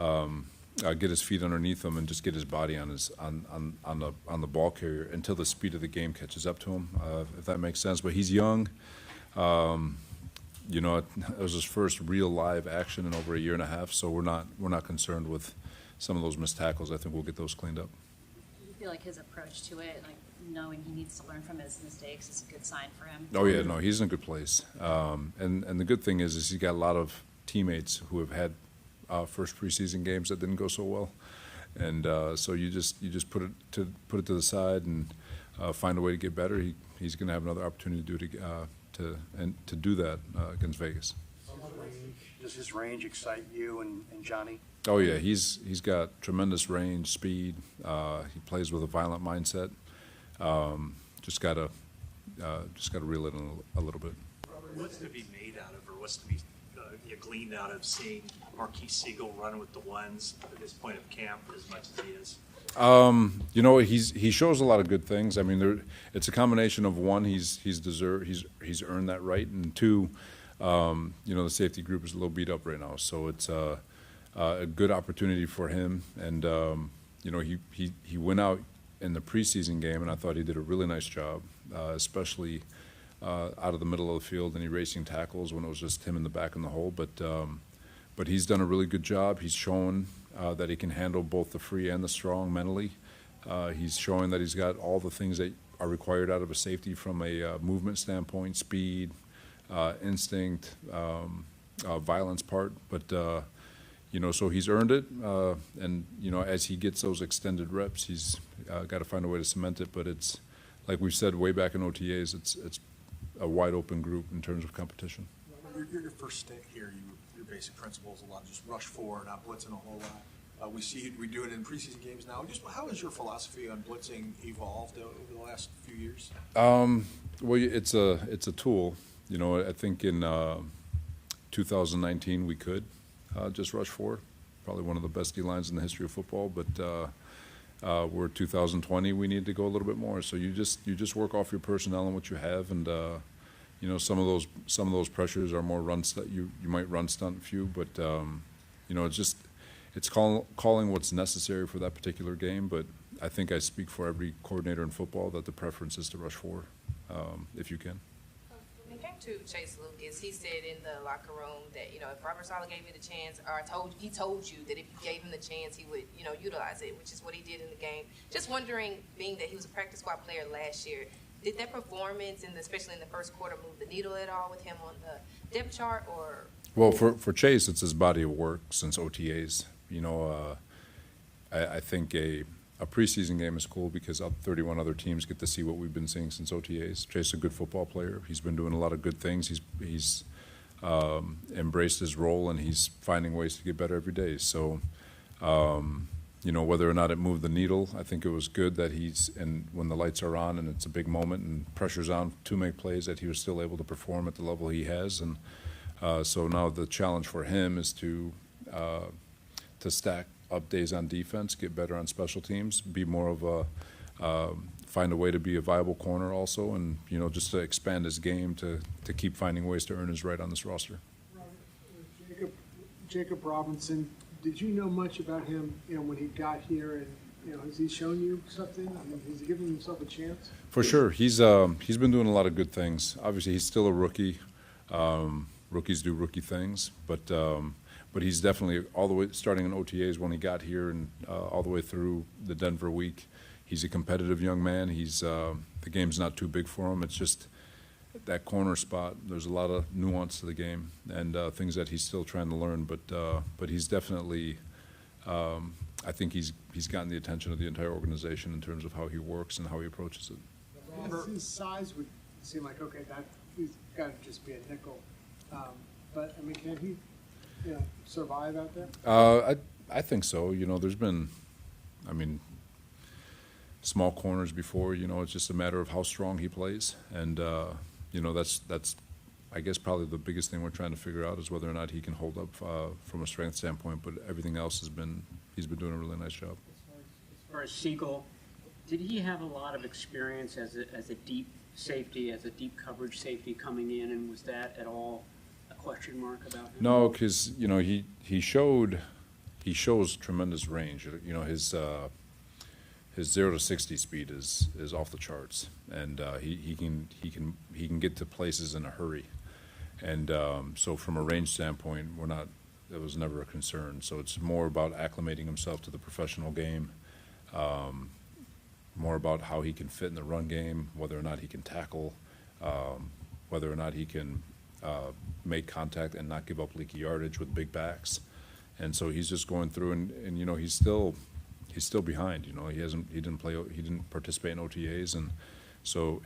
get his feet underneath him and just get his body on the ball carrier until the speed of the game catches up to him, if that makes sense. But he's young. It was his first real live action in over a year and a half, so we're not concerned with some of those missed tackles. I think we'll get those cleaned up. Do you feel like his approach to it, like knowing he needs to learn from his mistakes, is a good sign for him? Oh yeah, no, he's in a good place. And the good thing is he's got a lot of teammates who have had first preseason games that didn't go so well, and so you just put it to the side and find a way to get better. He's going to have another opportunity to do that against Vegas. Does his range excite you and Johnny? Oh yeah, he's got tremendous range, speed. He plays with a violent mindset. Just gotta reel it in a little bit. Robert, what's to be made out of, or what's to be gleaned out of seeing Marquise Siegel run with the ones at this point of camp as much as he is? He shows a lot of good things. I mean, it's a combination of one, he's earned that right, and two, the safety group is a little beat up right now, so it's a good opportunity for him. And he went out in the preseason game, and I thought he did a really nice job, especially out of the middle of the field and erasing tackles when it was just him in the back in the hole. But he's done a really good job. He's shown that he can handle both the free and the strong mentally. He's showing that he's got all the things that are required out of a safety from a movement standpoint, speed, instinct, violence part. But so he's earned it, and as he gets those extended reps, he's got to find a way to cement it. But it's like we said way back in OTAs, it's a wide open group in terms of competition. Your first stint here, your basic principles a lot, just rush forward, not blitzing a whole lot. We do it in preseason games now. Just how has your philosophy on blitzing evolved over the last few years? Well, it's a tool. I think in 2019 we could just rush forward. Probably one of the best D lines in the history of football, but we're 2020. We need to go a little bit more. So you just work off your personnel and what you have, and some of those pressures are more run stunt. You might run stunt a few, but it's calling what's necessary for that particular game. But I think I speak for every coordinator in football that the preference is to rush forward if you can. When it came to Chase Lucas, he said in the locker room that if Robert Saleh gave you the chance, or he told you that if you gave him the chance, he would utilize it, which is what he did in the game. Just wondering, being that he was a practice squad player last year, did that performance, especially in the first quarter, move the needle at all with him on the depth chart? Or well, for Chase, it's his body of work since OTAs. I think a preseason game is cool because 31 other teams get to see what we've been seeing since OTAs. Chase is a good football player. He's been doing a lot of good things. He's embraced his role, and he's finding ways to get better every day. So, whether or not it moved the needle, I think it was good that and when the lights are on and it's a big moment and pressure's on to make plays, that he was still able to perform at the level he has. And so now the challenge for him is to stack up days on defense, get better on special teams, be more of find a way to be a viable corner also, and just to expand his game to keep finding ways to earn his right on this roster. Jacob Robinson, did you know much about him when he got here, and has he shown you something? I mean, has he given himself a chance? For sure. He's been doing a lot of good things. Obviously he's still a rookie. Rookies do rookie things, but he's definitely all the way starting in OTAs when he got here and all the way through the Denver week. He's a competitive young man. The game's not too big for him. It's just that corner spot. There's a lot of nuance to the game and things that he's still trying to learn. But he's definitely, I think he's gotten the attention of the entire organization in terms of how he works and how he approaches it. His size would seem like he's got to just be a nickel. But I mean, can he survive out there? I think so. There's been, small corners before. It's just a matter of how strong he plays, and that's I guess probably the biggest thing we're trying to figure out is whether or not he can hold up from a strength standpoint. But everything else he's been doing a really nice job. As far as Siegel, did he have a lot of experience as a deep safety, as a deep coverage safety coming in, and was that at all a question mark about him? No, because he showed he shows tremendous range. You know, his 0 to 60 speed is off the charts, and he can get to places in a hurry. And so from a range standpoint, it was never a concern. So it's more about acclimating himself to the professional game, more about how he can fit in the run game, whether or not he can tackle, whether or not he can make contact and not give up leaky yardage with big backs. And so he's just going through, and you know, he's still behind. You know, he didn't participate in OTAs,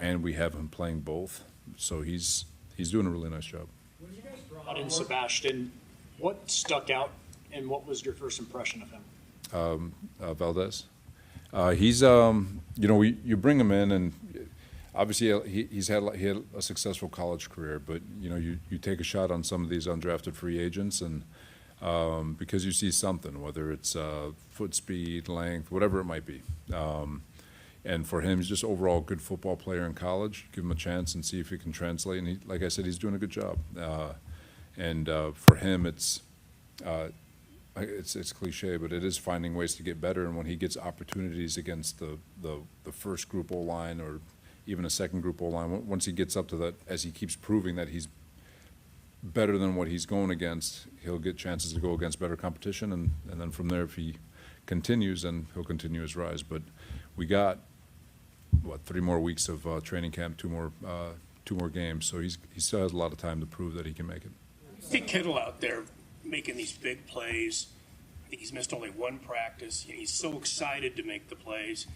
and we have him playing both. So he's doing a really nice job. When you guys brought in Sebastian, what stuck out and what was your first impression of him? Valdez. He's you know, you bring him in, and obviously he had a successful college career, but you know, you take a shot on some of these undrafted free agents, and because you see something, whether it's foot speed, length, whatever it might be. And for him, he's just overall a good football player in college. Give him a chance and see if he can translate. And like I said, he's doing a good job. And for him, it's cliche, but it is finding ways to get better. And when he gets opportunities against the first group O-line or even a second group O-line, once he gets up to that, as he keeps proving that he's better than what he's going against, he'll get chances to go against better competition. And then from there, if he continues, then he'll continue his rise. But we got 3 more weeks of training camp, 2 more games, so he still has a lot of time to prove that he can make it. See Kittle out there making these big plays. I think he's missed only 1 practice. He's so excited to make the plays.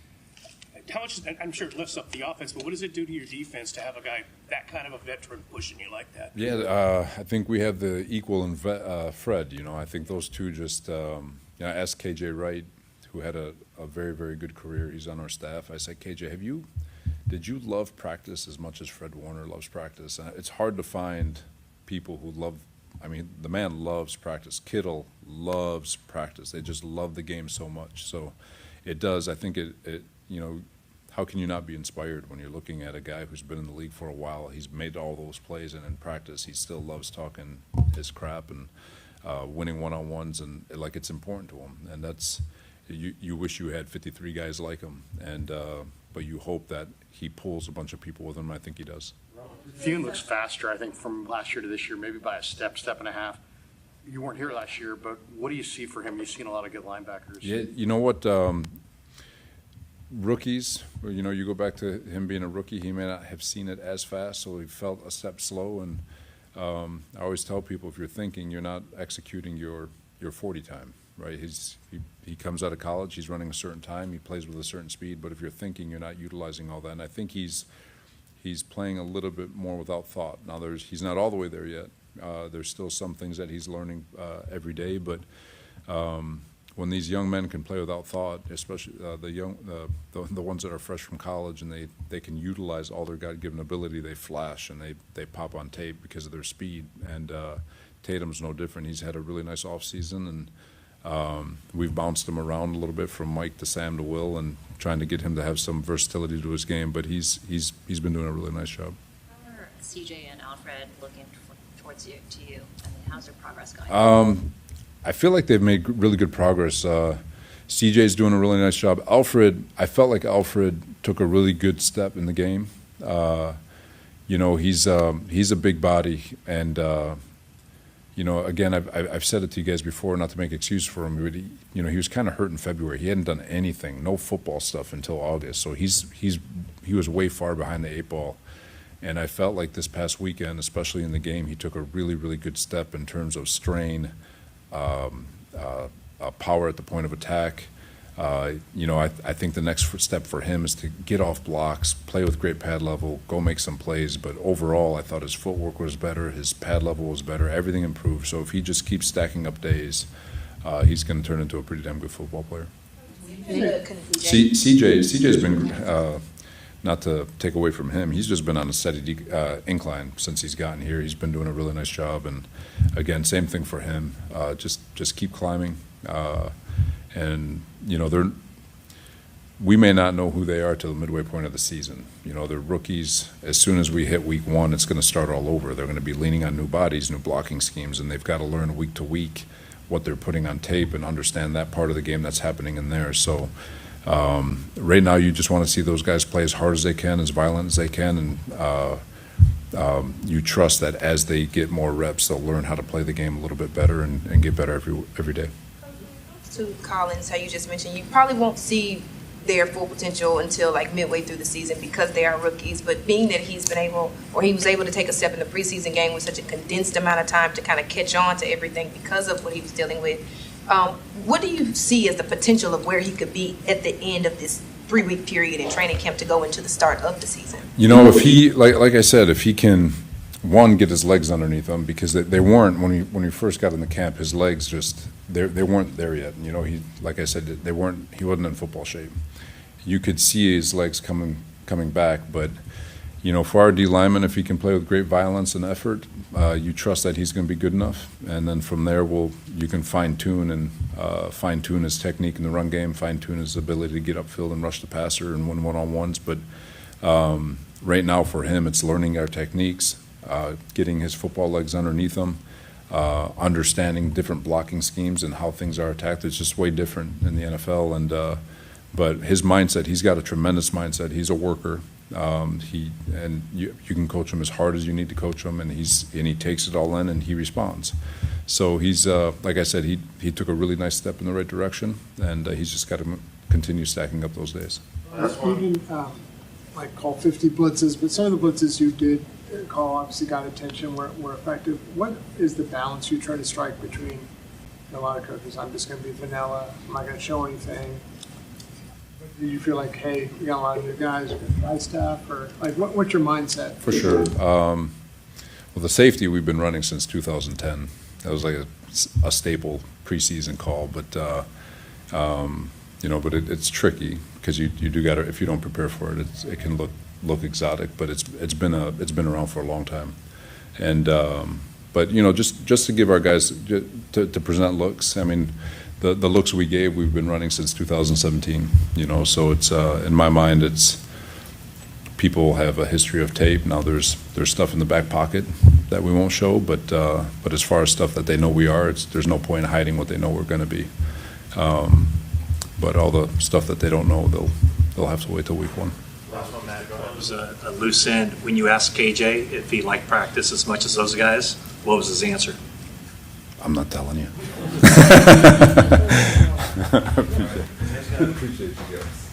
How much? I'm sure it lifts up the offense, but what does it do to your defense to have a guy that kind of a veteran pushing you like that? Yeah, I think we have the equal in Fred. You know, I think those two just. Ask KJ Wright, who had a very, very good career. He's on our staff. I said, KJ, did you love practice as much as Fred Warner loves practice? It's hard to find people who love, I mean, the man loves practice. Kittle loves practice. They just love the game so much. So it does, I think it you know, how can you not be inspired when you're looking at a guy who's been in the league for a while? He's made all those plays, and in practice he still loves talking his crap and winning one-on-ones, and like it's important to him. And that's, you wish you had 53 guys like him, and but you hope that he pulls a bunch of people with him. I think he does. Fune looks faster, I think, from last year to this year, maybe by a step and a half. You weren't here last year, but what do you see for him? You've seen a lot of good linebackers. Yeah, you know what? Rookies, you know, you go back to him being a rookie, he may not have seen it as fast, so he felt a step slow. And I always tell people, if you're thinking, you're not executing your 40 time, right? He comes out of college, he's running a certain time, he plays with a certain speed, but if you're thinking, you're not utilizing all that. And I think he's playing a little bit more without thought. Now he's not all the way there yet. There's still some things that he's learning every day, but when these young men can play without thought, especially the ones that are fresh from college, and they can utilize all their God-given ability, they flash and they pop on tape because of their speed. And Tatum's no different. He's had a really nice offseason, and we've bounced him around a little bit from Mike to Sam to Will, and trying to get him to have some versatility to his game. But he's been doing a really nice job. How are CJ and Alfred looking towards you? I mean, how's their progress going? I feel like they've made really good progress. CJ's doing a really nice job. I felt like Alfred took a really good step in the game. You know, he's a big body, and you know, again, I've said it to you guys before, not to make excuse for him, but he was kind of hurt in February. He hadn't done anything, no football stuff until August, so he was way far behind the 8 ball. And I felt like this past weekend, especially in the game, he took a really, really good step in terms of strain. Power at the point of attack. You know, I think the next step for him is to get off blocks, play with great pad level, go make some plays. But overall, I thought his footwork was better, his pad level was better, everything improved. So if he just keeps stacking up days, he's going to turn into a pretty damn good football player. CJ's been, not to take away from him, he's just been on a steady incline since he's gotten here. He's been doing a really nice job, and again, same thing for him. Just keep climbing, and you know, we may not know who they are till the midway point of the season. You know, they're rookies. As soon as we hit week 1, it's going to start all over. They're going to be leaning on new bodies, new blocking schemes, and they've got to learn week to week what they're putting on tape and understand that part of the game that's happening in there. So right now, you just want to see those guys play as hard as they can, as violent as they can, and you trust that as they get more reps, they'll learn how to play the game a little bit better and get better every day. To Collins, how you just mentioned, you probably won't see their full potential until like midway through the season because they are rookies. But being that he was able to take a step in the preseason game with such a condensed amount of time to kind of catch on to everything because of what he was dealing with, what do you see as the potential of where he could be at the end of this 3-week period in training camp to go into the start of the season? You know, if he, like I said, if he can, one, get his legs underneath him, because they weren't, when he first got in the camp, his legs just, they weren't there yet. You know, like I said, he wasn't in football shape. You could see his legs coming back, but, you know, for our D lineman, if he can play with great violence and effort, you trust that he's going to be good enough, and then from there, you can fine-tune his technique in the run game, fine-tune his ability to get upfield and rush the passer and win one-on-ones. But right now for him, it's learning our techniques, getting his football legs underneath him, understanding different blocking schemes and how things are attacked. It's just way different in the NFL, and but his mindset, he's got a tremendous mindset. He's a worker. You can coach him as hard as you need to coach him, and he takes it all in and he responds. So he's like I said, he took a really nice step in the right direction, and he's just got to continue stacking up those days. You didn't like call 50 blitzes, but some of the blitzes you did call obviously got attention, were effective. What is the balance you try to strike between a lot of coaches? I'm just going to be vanilla. I'm not going to show anything. Do you feel like, hey, we got a lot of new guys, guy staff, or like what's your mindset? For sure. Well, the safety we've been running since 2010. That was like a staple preseason call, but you know, but it's tricky because you do got to, if you don't prepare for it, it can look exotic, but it's been around for a long time, and but you know, just to give our guys to present looks. I mean, the looks we've been running since 2017. You know, so it's in my mind, it's people have a history of tape. Now there's stuff in the back pocket that we won't show, but as far as stuff that they know we are, there's no point in hiding what they know we're going to be. But all the stuff that they don't know, they'll have to wait till week 1. Last one, Matt. That was a loose end. When you asked KJ if he liked practice as much as those guys, what was his answer? I'm not telling you. I appreciate you guys.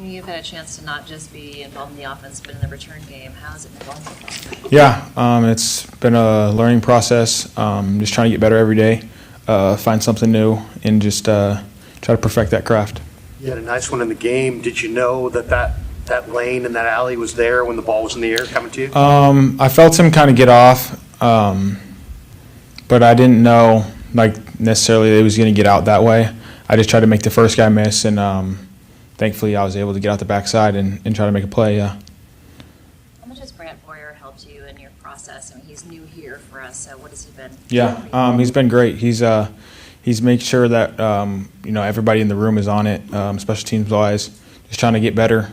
You've had a chance to not just be involved in the offense, but in the return game. How's it been going so far? Yeah, it's been a learning process. Just trying to get better every day, find something new, and just try to perfect that craft. You had a nice one in the game. Did you know that lane and that alley was there when the ball was in the air coming to you? I felt him kind of get off, but I didn't know necessarily that he was going to get out that way. I just tried to make the first guy miss, and thankfully I was able to get out the backside and try to make a play. Yeah. How much has Brant Boyer helped you in your process? I mean, he's new here for us, so what has he been? Yeah, he's been great. He's made sure that everybody in the room is on it, special teams wise, just trying to get better.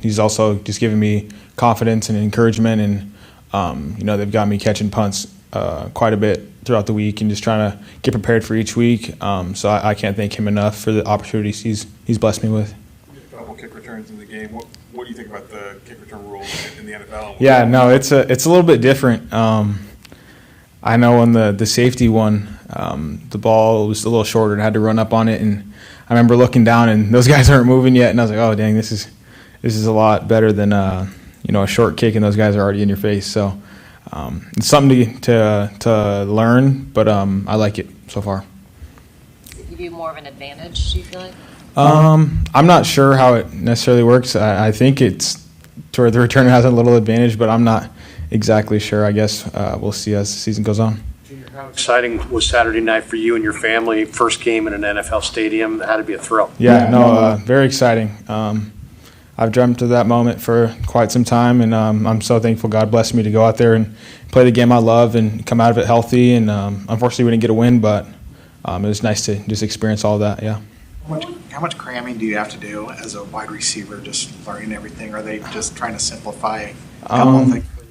He's also just giving me confidence and encouragement, and they've got me catching punts quite a bit throughout the week and just trying to get prepared for each week. So I can't thank him enough for the opportunities he's blessed me with. A couple kick returns in the game. What do you think about the kick return rules in the NFL? Yeah, no, it's a little bit different. I know on the safety one, the ball was a little shorter and I had to run up on it, and I remember looking down and those guys aren't moving yet, and I was like, oh dang, this is a lot better than a short kick and those guys are already in your face. So it's something to learn, but I like it so far. Does it give you more of an advantage, do you feel like? I'm not sure how it necessarily works. I think it's to where the returner has a little advantage, but I'm not exactly sure. I guess we'll see as the season goes on. How exciting was Saturday night for you and your family? First game in an NFL stadium. That had to be a thrill. Yeah, no, very exciting. I've dreamt of that moment for quite some time, and I'm so thankful God blessed me to go out there and play the game I love and come out of it healthy. And unfortunately, we didn't get a win, but it was nice to just experience all of that, yeah. How much cramming do you have to do as a wide receiver, just learning everything? Are they just trying to simplify a couple of things for you?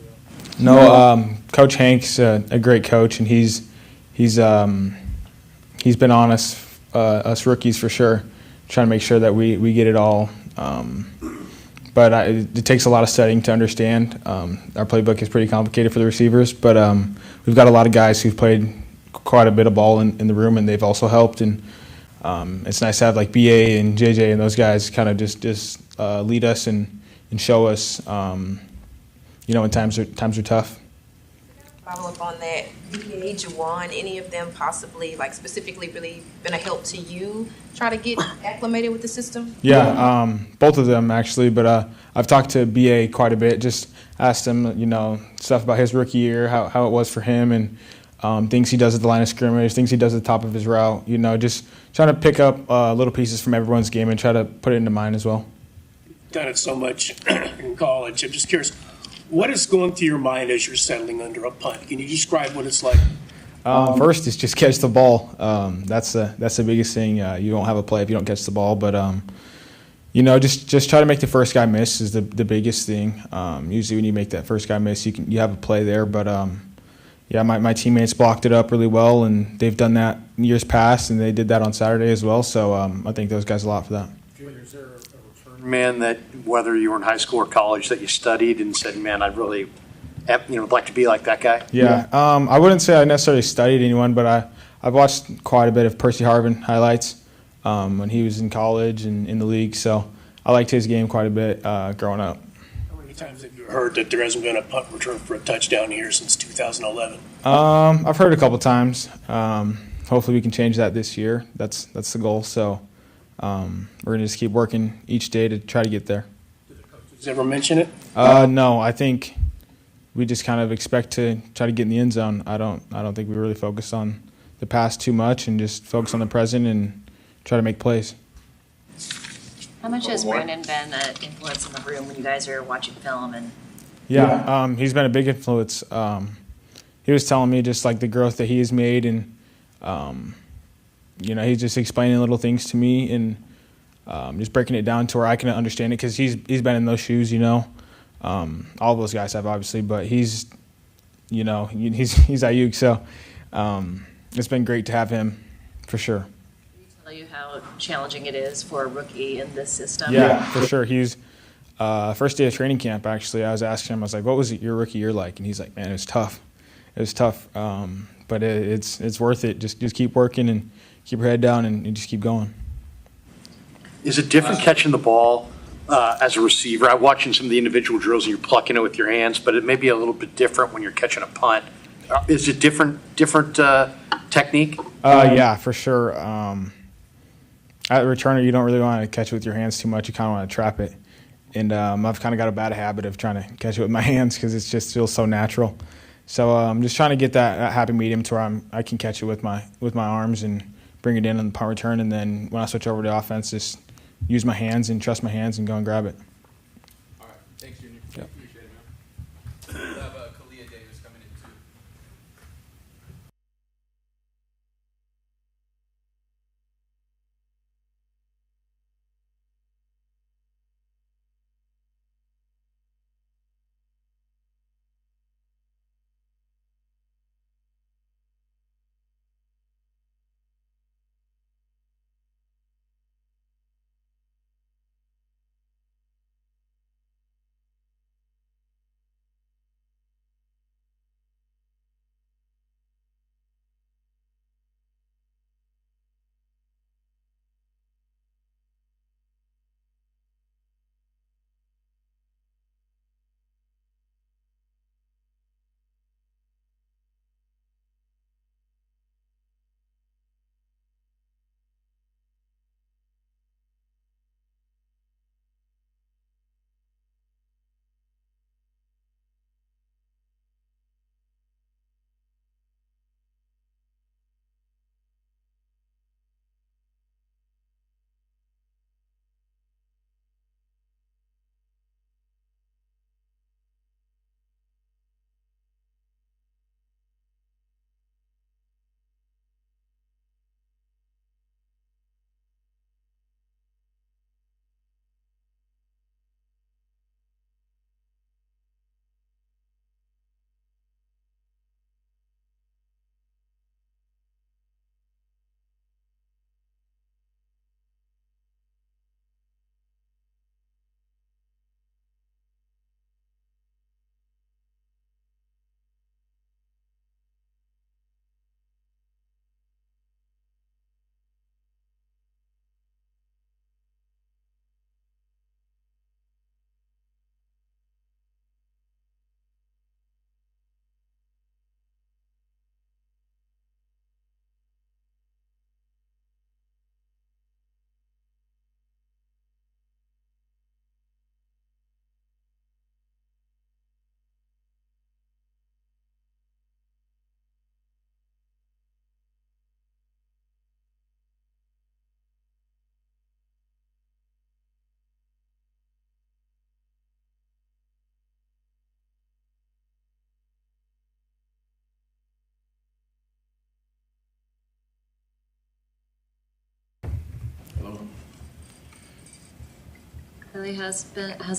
No, Coach Hank's a great coach, and he's been on us rookies for sure, trying to make sure that we get it all. But it takes a lot of studying to understand. Our playbook is pretty complicated for the receivers, but we've got a lot of guys who've played quite a bit of ball in the room, and they've also helped. And it's nice to have like BA and JJ and those guys kind of just lead us and show us, when times are tough. Follow up on that, BA, Jawan, any of them possibly, specifically really been a help to you try to get acclimated with the system? Yeah, both of them actually, but I've talked to BA quite a bit, just asked him, stuff about his rookie year, how it was for him, and things he does at the line of scrimmage, things he does at the top of his route, just trying to pick up little pieces from everyone's game and try to put it into mine as well. Done it so much in college. I'm just curious, what is going through your mind as you're settling under a punt? Can you describe what it's like? First is just catch the ball. That's the biggest thing. You won't have a play if you don't catch the ball. But just try to make the first guy miss is the biggest thing. Usually when you make that first guy miss, you have a play there. But my teammates blocked it up really well, and they've done that in years past, and they did that on Saturday as well. So I thank those guys a lot for that. Is there a return man that, whether you were in high school or college, that you studied and said, man, I'd really would like to be like that guy? Yeah, I wouldn't say I necessarily studied anyone, but I've watched quite a bit of Percy Harvin highlights when he was in college and in the league. So I liked his game quite a bit growing up. How many times have you heard that there hasn't been a punt return for a touchdown here since 2011? I've heard a couple times. Hopefully we can change that this year. That's the goal. So we're going to just keep working each day to try to get there. Did the coaches ever mention it? No, I think we just kind of expect to try to get in the end zone. I don't think we really focus on the past too much and just focus on the present and try to make plays. How much has Brandon been an influence in the room when you guys are watching film? And he's been a big influence. He was telling me just like the growth that he has made, and he's just explaining little things to me and just breaking it down to where I can understand it, because he's been in those shoes. All those guys have, obviously, but he's Ayuk, so it's been great to have him for sure. Can he tell you how challenging it is for a rookie in this system? Yeah, for sure. He's first day of training camp, actually, I was asking him, I was like, what was your rookie year like? And he's like, man, it was tough. It was tough, but it's worth it. Just keep working and keep your head down and just keep going. Is it different catching the ball as a receiver? I'm watching some of the individual drills and you're plucking it with your hands, but it may be a little bit different when you're catching a punt. Is it different technique? Yeah, for sure. At returner, you don't really want to catch it with your hands too much. You kind of want to trap it. And I've kind of got a bad habit of trying to catch it with my hands because it just feels so natural. So I'm just trying to get that happy medium to where I can catch it with my arms and bring it in on the punt return. And then when I switch over to offense, just use my hands and trust my hands and go and grab it. All right. Thanks, Junior. Yep. Appreciate it, man. We'll have Kalia Davis coming in, too. Really how's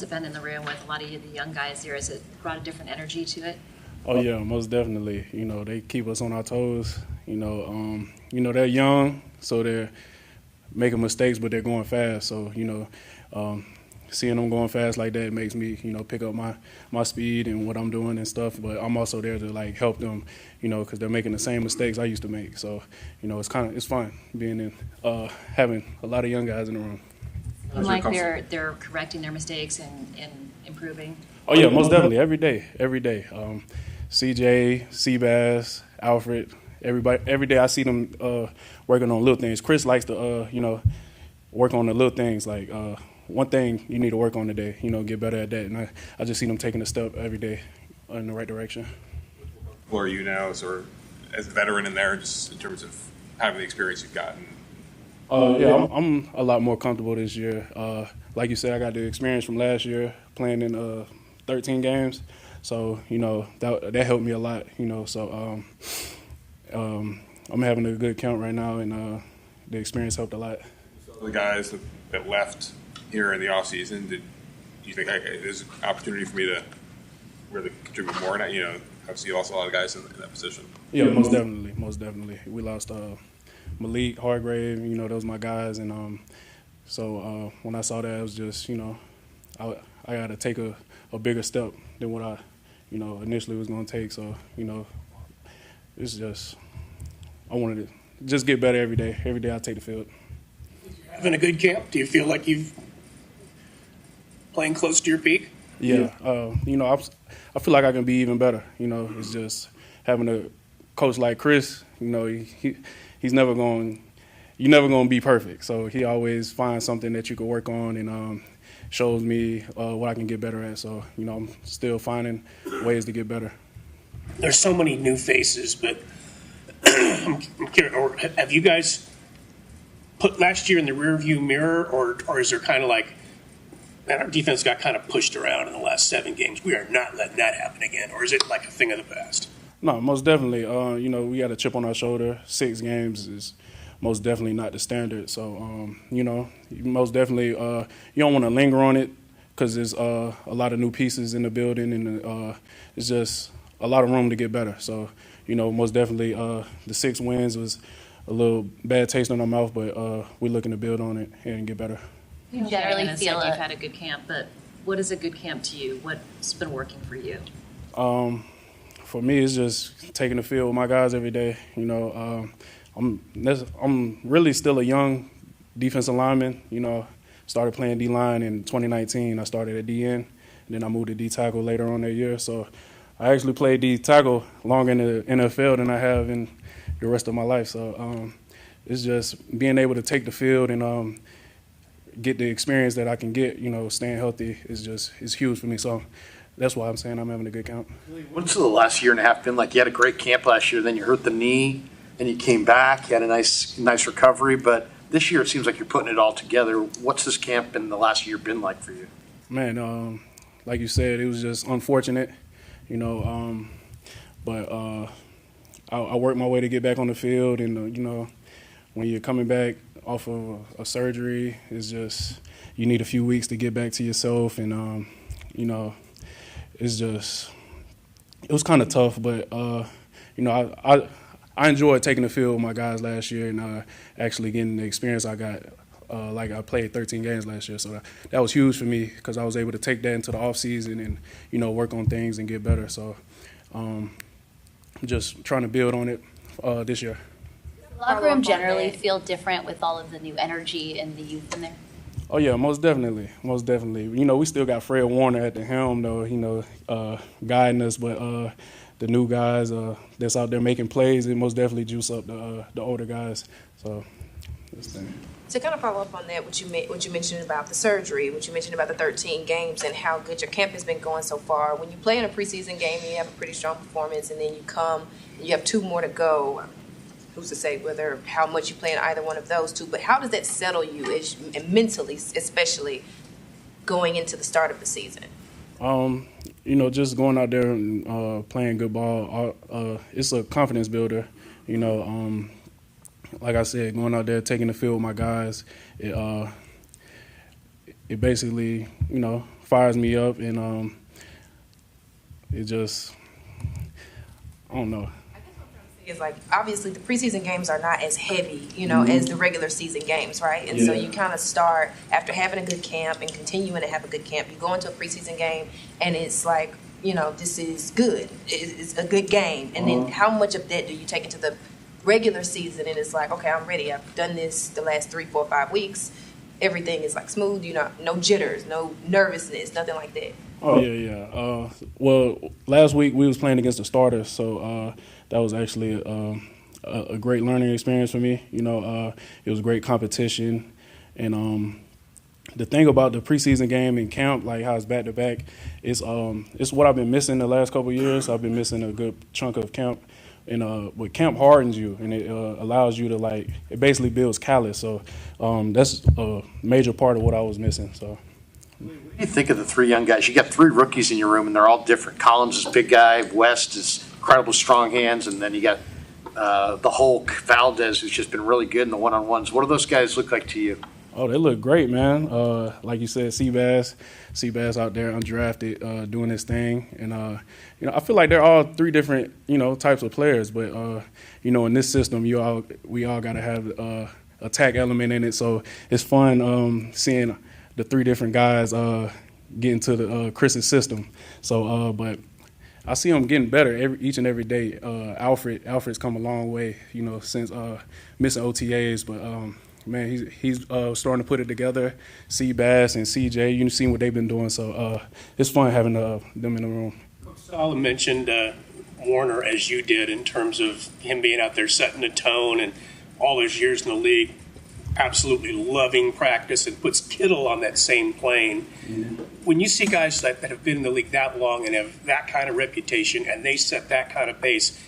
it been in the room with a lot of the young guys here? Has it brought a different energy to it? Oh yeah, most definitely. You know, they keep us on our toes. You know, they're young, so they're making mistakes, but they're going fast. So seeing them going fast like that makes me, pick up my speed and what I'm doing and stuff. But I'm also there to help them, because they're making the same mistakes I used to make. So it's fun being in having a lot of young guys in the room. And they're correcting their mistakes and improving. Oh yeah, most definitely. Every day. CJ, Seabass, Alfred, everybody. Every day I see them working on little things. Chris likes to work on the little things. Like one thing you need to work on today. Get better at that. And I just see them taking a step every day in the right direction. Who are you now, as a veteran in there, just in terms of having the experience you've gotten? I'm a lot more comfortable this year. Like you said, I got the experience from last year playing in 13 games. So, that helped me a lot, So I'm having a good count right now, and the experience helped a lot. The guys that left here in the offseason, do you think there's an opportunity for me to really contribute more? Obviously you lost a lot of guys in that position. Yeah, most definitely. We lost Malik, Hargrave, those my guys. And so when I saw that, it was just, I got to take a bigger step than what I, initially was going to take. So, it's just, I wanted to just get better every day. Every day I take the field. having a good camp? Do you feel like you've playing close to your peak? Yeah, I feel like I can be even better. It's just having a coach like Chris. He's never going. You're never going to be perfect. So he always finds something that you can work on and shows me what I can get better at. So I'm still finding ways to get better. There's so many new faces, but I'm curious. Or have you guys put last year in the rearview mirror, or is there kind of like, man, our defense got kind of pushed around in the last 7 games. We are not letting that happen again. Or is it like a thing of the past? No, most definitely. We got a chip on our shoulder. 6 games is most definitely not the standard. So, most definitely you don't want to linger on it because there's a lot of new pieces in the building and it's just a lot of room to get better. So, most definitely the 6 wins was a little bad taste in our mouth, but we're looking to build on it and get better. You generally feel you've had a good camp, but what is a good camp to you? What's been working for you? For me, it's just taking the field with my guys every day. I'm really still a young defensive lineman. Started playing D-line in 2019. I started at DN, and then I moved to D-tackle later on that year. So I actually played D-tackle longer in the NFL than I have in the rest of my life. So it's just being able to take the field and get the experience that I can get, staying healthy is huge for me. So that's why I'm saying I'm having a good camp. What's the last year and a half been like? You had a great camp last year, then you hurt the knee, and you came back. You had a nice recovery, but this year it seems like you're putting it all together. What's this camp in the last year been like for you? Man, like you said, it was just unfortunate, but I worked my way to get back on the field, and when you're coming back off of a surgery, it's just you need a few weeks to get back to yourself, and it was kind of tough, but I enjoyed taking the field with my guys last year and actually getting the experience I got. I played 13 games last year, so that was huge for me because I was able to take that into the off season and work on things and get better. So just trying to build on it this year. Locker room generally feel different with all of the new energy and the youth in there? Oh, yeah, most definitely. Most definitely. We still got Fred Warner at the helm, though, guiding us. But the new guys that's out there making plays, it most definitely juice up the older guys. So this thing. To kind of follow up on that, what you mentioned about the surgery, what you mentioned about the 13 games and how good your camp has been going so far. When you play in a preseason game and you have a pretty strong performance and then you come and you have 2 more to go, who's to say how much you play in either one of those 2, but how does that settle you mentally, especially going into the start of the season? Just going out there and playing good ball, it's a confidence builder. Like I said, going out there, taking the field with my guys, it basically, fires me up, and it just, I don't know. Is like obviously the preseason games are not as heavy, as the regular season games, right? And so you kind of start after having a good camp and continuing to have a good camp. You go into a preseason game and it's like, this is good. It's a good game. And then how much of that do you take into the regular season? And it's like, okay, I'm ready. I've done this the last 3, 4, 5 weeks. Everything is like smooth. No jitters, no nervousness, nothing like that. Oh yeah. Well, last week we was playing against the starters, so that was actually a great learning experience for me. It was great competition, and the thing about the preseason game and camp, like how it's back to back, it's what I've been missing the last couple of years. I've been missing a good chunk of camp, and but camp hardens you, and it allows you to it basically builds callus. So that's a major part of what I was missing. So. What do you think of the 3 young guys? You got 3 rookies in your room, and they're all different. Collins is a big guy. West is incredible strong hands, and then you got the Hulk, Valdez, who's just been really good in the one-on-ones. What do those guys look like to you? Oh, they look great, man. Like you said, Seabass out there, undrafted, doing his thing, and I feel like they're all 3 different, types of players. But in this system, we all got to have attack element in it. So it's fun seeing the 3 different guys get into the Chris's system. So, but I see them getting better each and every day. Alfred's come a long way, since missing OTAs. But man, he's starting to put it together. C. Bass and CJ, you've seen what they've been doing, so it's fun having them in the room. Saleh mentioned Warner as you did in terms of him being out there setting the tone and all those years in the league, absolutely loving practice and puts Kittle on that same plane. Mm-hmm. When you see guys that have been in the league that long and have that kind of reputation and they set that kind of pace,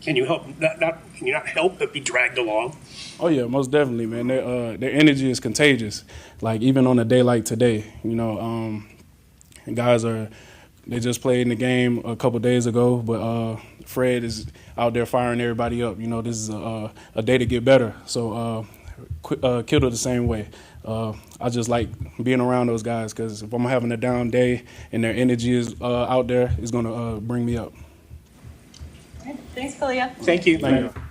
can you not help but be dragged along? Oh yeah, most definitely, man. Their energy is contagious. Like even on a day like today, guys they just played in the game a couple days ago, but Fred is out there firing everybody up. This is a day to get better. So Kittle the same way. I just like being around those guys because if I'm having a down day and their energy is out there, it's going to bring me up. Thanks, Kalia. Thank you. Thank you.